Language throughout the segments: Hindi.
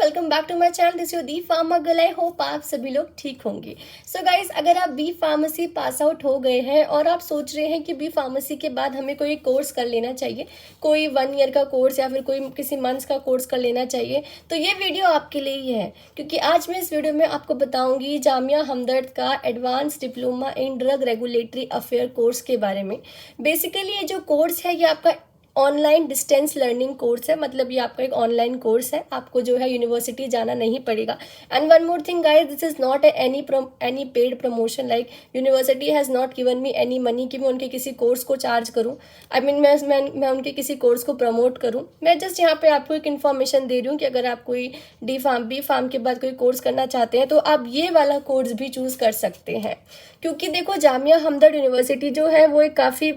Welcome back to my channel. This you the pharma girl. I hope आप सभी लोग ठीक होंगे। सो गाइस, अगर आप बी फार्मेसी पास आउट हो गए हैं और आप सोच रहे हैं कि बी फार्मेसी के बाद हमें कोई कोर्स कर लेना चाहिए, कोई 1 ईयर का कोर्स या फिर कोई किसी मंथ्स का कोर्स कर लेना चाहिए, तो ये वीडियो आपके लिए ही है। क्योंकि आज मैं इस वीडियो में आपको बताऊंगी जामिया हमदर्द का advance diploma in drug regulatory affair course के बारे में। बेसिकली ये जो कोर्स है ये आपका ऑनलाइन डिस्टेंस लर्निंग कोर्स है, मतलब ये आपका एक ऑनलाइन कोर्स है, आपको जो है यूनिवर्सिटी जाना नहीं पड़ेगा। And one more thing guys, this is not any paid promotion, like university has not given me any money कि मैं उनके किसी कोर्स को चार्ज करूँ। आई मीन मैं उनके किसी कोर्स को प्रमोट करूँ। मैं जस्ट यहाँ पे आपको एक इन्फॉर्मेशन दे रही हूँ कि अगर आप कोई बी फार्म के बाद कोई कोर्स करना चाहते हैं तो आप ये वाला कोर्स भी चूज़ कर सकते हैं। क्योंकि देखो, जामिया हमदर्द यूनिवर्सिटी जो है वो एक काफ़ी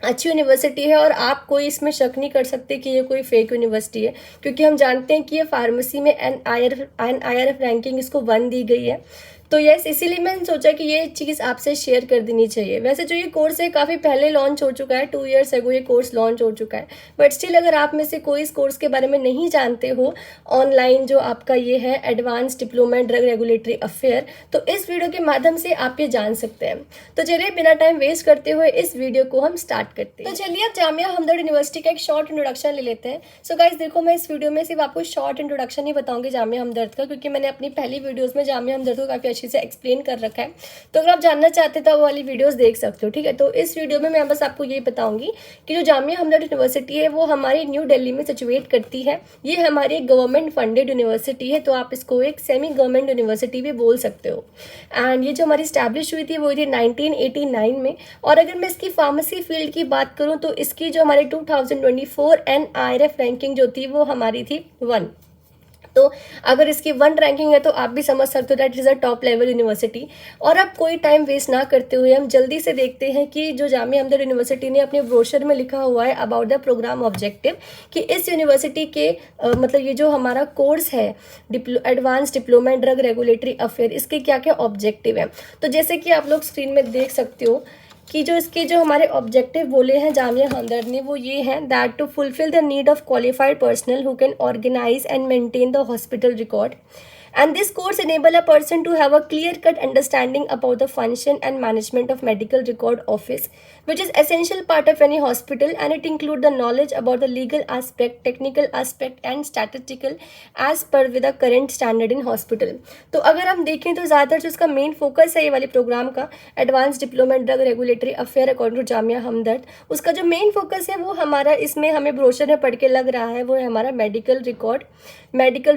अच्छी यूनिवर्सिटी है और आप कोई इसमें शक नहीं कर सकते कि ये कोई फेक यूनिवर्सिटी है, क्योंकि हम जानते हैं कि ये फार्मेसी में NIRF रैंकिंग इसको 1 दी गई है। तो यस, इसीलिए मैंने सोचा कि ये चीज़ आपसे शेयर कर देनी चाहिए। वैसे जो ये कोर्स है काफ़ी पहले लॉन्च हो चुका है, 2 ईयर्स एगो ये कोर्स लॉन्च हो चुका है। बट स्टिल अगर आप में से कोई इस कोर्स के बारे में नहीं जानते हो, ऑनलाइन जो आपका ये है advance diploma in drug regulatory affair, तो इस वीडियो के माध्यम से आप ये जान सकते हैं। तो चलिए बिना टाइम वेस्ट करते हुए इस वीडियो को हम स्टार्ट करते हैं। तो चलिए अब जामिया हमदर्द यूनिवर्सिटी का एक शॉर्ट इंट्रोडक्शन ले लेते हैं। सो गाइस देखो, मैं इस वीडियो में सिर्फ आपको शॉर्ट इंट्रोडक्शन ही बताऊंगी जामिया हमदर्द का, क्योंकि मैंने अपनी पहली वीडियोज़ में जामिया हमदर्द को काफ़ी अच्छे से एक्सप्लेन कर रखा है। तो अगर आप जानना चाहते तो वो वाली वीडियोस देख सकते हो, ठीक है। तो इस वीडियो में मैं बस आपको ये बताऊंगी कि जो जामिया हमदर्द यूनिवर्सिटी है वो हमारी न्यू दिल्ली में सिचुएट करती है। ये हमारी गवर्नमेंट फंडेड यूनिवर्सिटी है, तो आप इसको एक सेमी गवर्नमेंट यूनिवर्सिटी भी बोल सकते हो। एंड ये जो हमारी स्टैब्लिश हुई थी वो थी 1989 में। और अगर मैं इसकी फार्मेसी फील्ड की बात करूँ तो इसकी जो हमारी 2024 NIRF रैंकिंग जो थी वो हमारी थी 1। तो अगर इसकी 1 रैंकिंग है तो आप भी समझ सकते हो that is a top level university. और अब कोई टाइम वेस्ट ना करते हुए हम जल्दी से देखते हैं कि जो जामिया हमदर्द यूनिवर्सिटी ने अपने ब्रोशर में लिखा हुआ है अबाउट द प्रोग्राम ऑब्जेक्टिव, कि इस यूनिवर्सिटी के मतलब ये जो हमारा कोर्स है advance diploma in drug regulatory affair, इसके क्या क्या ऑब्जेक्टिव हैं। तो जैसे कि आप लोग स्क्रीन में देख सकते हो कि जो इसके जो हमारे ऑब्जेक्टिव बोले हैं जामिया हमदर्द ने वो ये हैं that to fulfil the need of qualified personnel who can organise and maintain the hospital record, and this course enable a person to have a clear cut understanding about the function and management of medical record office, which is essential part of any hospital, and it include the knowledge about the legal aspect, technical aspect and statistical as per with the current standard in hospital। तो अगर हम देखें तो ज़्यादातर जो इसका मेन फोकस है ये वाले प्रोग्राम का advance diploma in drug regulatory affair according to Jamia Hamdard, उसका जो मेन फोकस है वो हमारा इसमें हमें ब्रोशर में पढ़ के लग रहा है वो है हमारा मेडिकल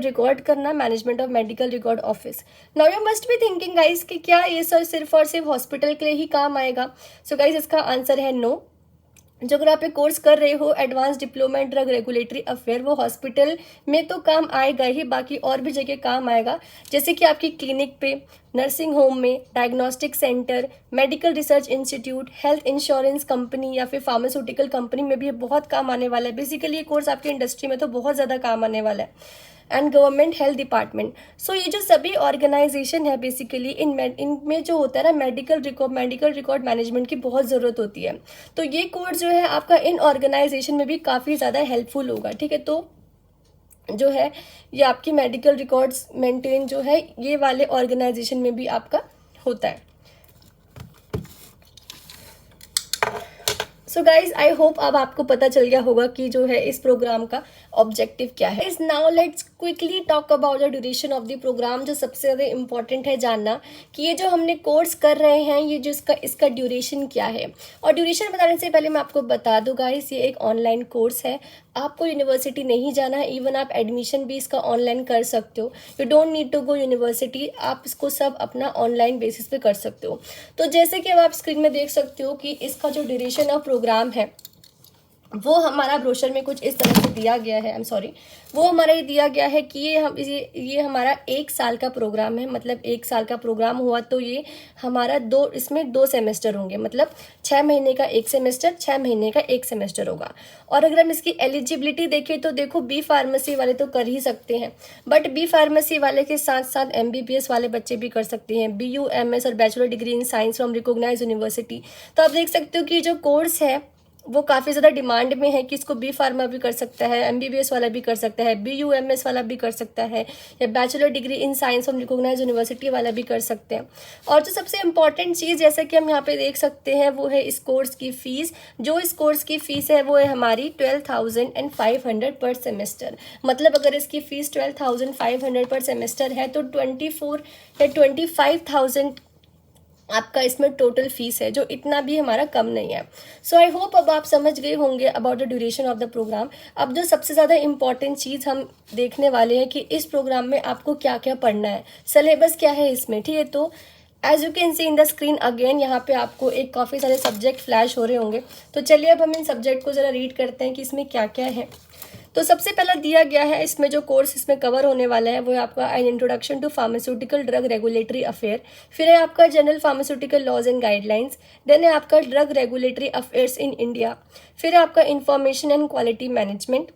रिकॉर्ड करना, management of medical record office. Now you must be thinking guys कि क्या ये सब सिर्फ और सिर्फ हॉस्पिटल के लिए ही काम आएगा। सो गाइस इसका आंसर है नो। जो अगर आप एक कोर्स कर रहे हो advance diploma in drug regulatory affair, वो हॉस्पिटल में तो काम आएगा ही, बाकी और भी जगह काम आएगा, जैसे कि आपकी क्लिनिक पे, नर्सिंग होम में, diagnostic centre, medical research institute, health insurance company या फिर फार्मास्यूटिकल कंपनी में भी ये बहुत काम आने वाला है। बेसिकली ये कोर्स आपकी इंडस्ट्री में तो बहुत ज़्यादा काम आने वाला है। And government health department. So ये जो सभी ऑर्गेनाइजेशन है बेसिकली इनमें जो होता है ना मेडिकल रिकॉर्ड मैनेजमेंट की बहुत ज़रूरत होती है। तो ये कोर्स जो है आपका इन ऑर्गेनाइजेशन में भी काफ़ी ज़्यादा हेल्पफुल होगा, ठीक है। तो जो है ये आपकी मेडिकल रिकॉर्ड्स मेंटेन जो है ये वाले ऑर्गेनाइजेशन में भी आपका होता है। सो गाइज आई होप अब आपको पता चल गया होगा कि जो है इस प्रोग्राम का ऑब्जेक्टिव क्या है। Is now let's quickly talk about the duration of the programme. जो सबसे ज़्यादा इंपॉर्टेंट है जानना कि ये जो हमने कोर्स कर रहे हैं ये जो इसका ड्यूरेशन क्या है। और ड्यूरेशन बताने से पहले मैं आपको बता दूं गाइस, ये एक ऑनलाइन कोर्स है, आपको यूनिवर्सिटी नहीं जाना है, इवन आप एडमिशन भी इसका ऑनलाइन कर सकते हो। You don't need to go university, आप इसको सब अपना ऑनलाइन बेसिस पे कर सकते हो। तो जैसे कि अब आप स्क्रीन में देख सकते हो कि इसका जो ड्यूरेशन ऑफ प्रोग्राम है वो हमारा ब्रोशर में कुछ इस तरह से दिया गया है। वो हमारा ये दिया गया है कि ये हमारा 1 साल का प्रोग्राम है। मतलब 1 साल का प्रोग्राम हुआ तो ये हमारा इसमें 2 सेमेस्टर होंगे, मतलब 6 महीने का 1 सेमेस्टर, 6 महीने का 1 सेमेस्टर होगा। और अगर हम इसकी एलिजिबिलिटी देखें तो देखो, बी फार्मेसी वाले तो कर ही सकते हैं, बट बी फार्मेसी वाले के साथ साथ MBBS वाले बच्चे भी कर सकते हैं, BU MS और bachelor degree in science from recognised university. तो आप देख सकते हो कि जो कोर्स है वो काफ़ी ज़्यादा डिमांड में है कि इसको बी फार्मा भी कर सकता है, एमबीबीएस वाला भी कर सकता है, बीयूएमएस वाला भी कर सकता है, या bachelor degree in science from recognised university वाला भी कर सकते हैं। और जो सबसे इम्पॉर्टेंट चीज़ जैसा कि हम यहाँ पे देख सकते हैं वो है इस कोर्स की फ़ीस। जो इस कोर्स की फ़ीस है वो है हमारी 12,500 पर सेमेस्टर। मतलब अगर इसकी फ़ीस 12,500 पर सेमेस्टर है तो 24 या 25,000 आपका इसमें टोटल फीस है, जो इतना भी हमारा कम नहीं है। सो आई होप अब आप समझ गए होंगे about the duration of the programme. अब जो सबसे ज़्यादा इंपॉर्टेंट चीज़ हम देखने वाले हैं कि इस प्रोग्राम में आपको क्या क्या पढ़ना है, सिलेबस क्या है इसमें, ठीक है। तो as you can see in the screen again यहाँ पे आपको एक काफ़ी सारे सब्जेक्ट फ्लैश हो रहे होंगे। तो चलिए अब हम इन सब्जेक्ट को ज़रा रीड करते हैं कि इसमें क्या क्या है। तो सबसे पहला दिया गया है इसमें जो कोर्स इसमें कवर होने वाला है वो है आपका an introduction to pharmaceutical drug regulatory affair. फिर है आपका general pharmaceutical laws and guidelines. Then है आपका drug regulatory affairs in India. फिर है आपका information and quality management.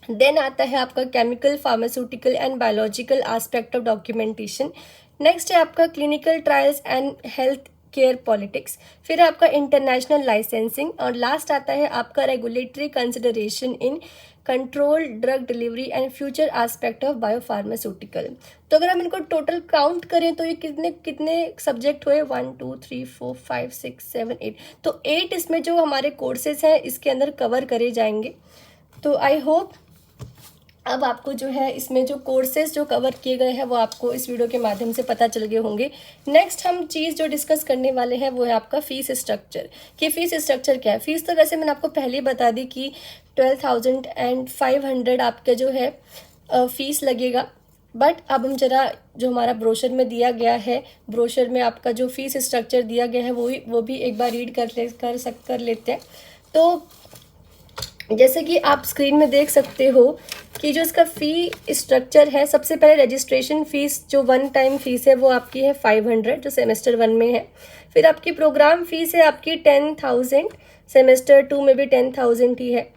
Then आता है आपका chemical pharmaceutical and biological aspect of documentation. Next है आपका clinical trials and health care politics. फिर आपका इंटरनेशनल लाइसेंसिंग। और लास्ट आता है आपका regulatory consideration in control drug delivery and future aspect of biopharmaceutical. तो अगर हम इनको टोटल काउंट करें तो ये कितने कितने सब्जेक्ट हुए, 1 2 3 4 5 6 7 8। तो 8 इसमें जो हमारे कोर्सेज हैं इसके अंदर कवर करे जाएंगे। तो आई होप अब आपको जो है इसमें जो कोर्सेज जो कवर किए गए हैं वो आपको इस वीडियो के माध्यम से पता चल गए होंगे। नेक्स्ट हम चीज़ जो डिस्कस करने वाले हैं वो है आपका फ़ीस स्ट्रक्चर, कि फ़ीस स्ट्रक्चर क्या है। फ़ीस तो वैसे मैंने आपको पहले ही बता दी कि 12,500 आपका जो है फ़ीस लगेगा। बट अब हम जरा जो हमारा ब्रोशर में दिया गया है, ब्रोशर में आपका जो फ़ीस स्ट्रक्चर दिया गया है वो भी एक बार रीड कर लेते हैं। तो जैसे कि आप स्क्रीन में देख सकते हो कि जो इसका फ़ी स्ट्रक्चर है, सबसे पहले रजिस्ट्रेशन फ़ीस जो 1 टाइम फ़ीस है वो आपकी है 500 जो सेमेस्टर 1 में है। फिर आपकी प्रोग्राम फ़ीस है आपकी 10,000, सेमेस्टर 2 में भी 10,000 ही है।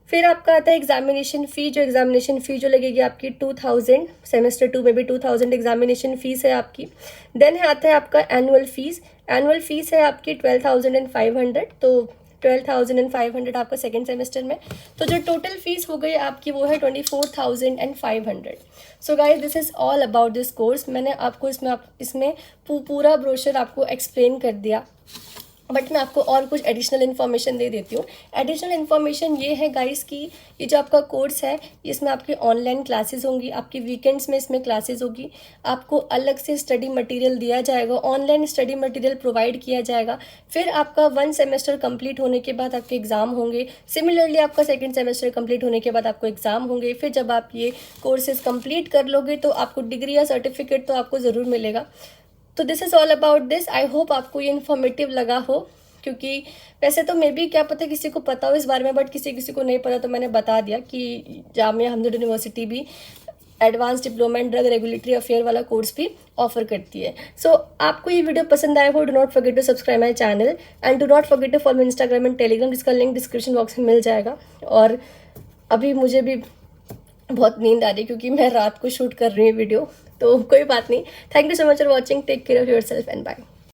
फिर आपका आता है एग्जामिनेशन फ़ी, जो एग्जामिनेशन फ़ी जो लगेगी आपकी 2,000, सेमेस्टर 2 में भी 2,000 एग्जामिनेशन फ़ीस है आपकी। देन आता है आपका एनुअल फ़ीस। एनुअल फ़ीस है आपकी 12,500, तो 12,500 आपका सेकेंड सेमेस्टर में। तो जो टोटल फीस हो गई आपकी वो है 24,500। So guys this is all about this course. मैंने आपको इसमें पूरा ब्रोशर आपको एक्सप्लेन कर दिया। बट मैं आपको और कुछ एडिशनल इन्फॉर्मेशन दे देती हूँ। एडिशनल इन्फॉर्मेशन ये है गाइस कि ये जो आपका कोर्स है इसमें आपकी ऑनलाइन क्लासेस होंगी, आपकी वीकेंड्स में इसमें क्लासेस होगी, आपको अलग से स्टडी मटेरियल दिया जाएगा, ऑनलाइन स्टडी मटेरियल प्रोवाइड किया जाएगा। फिर आपका 1 सेमेस्टर कंप्लीट होने के बाद आपके एग्ज़ाम होंगे। सिमिलरली आपका 2nd सेमेस्टर कंप्लीट होने के बाद आपको एग्ज़ाम होंगे। फिर जब आप ये कोर्सेज कंप्लीट कर लोगे तो आपको डिग्री या सर्टिफिकेट तो आपको ज़रूर मिलेगा। तो this is all about this. I hope आपको ये इन्फॉर्मेटिव लगा हो, क्योंकि वैसे तो मे बी क्या पता किसी को पता हो इस बारे में, बट किसी को नहीं पता, तो मैंने बता दिया कि जामिया हमदर्द यूनिवर्सिटी भी advance diploma in drug regulatory affair वाला कोर्स भी ऑफर करती है। सो आपको ये वीडियो पसंद आया हो, do not forget to subscribe my channel and do not forget to follow Instagram and Telegram, जिसका लिंक डिस्क्रिप्शन बॉक्स में मिल जाएगा। और अभी मुझे भी बहुत नींद आ रही है क्योंकि मैं रात को शूट कर रही हूँ वीडियो, तो कोई बात नहीं। Thank you so much for watching, take care of your self and bye.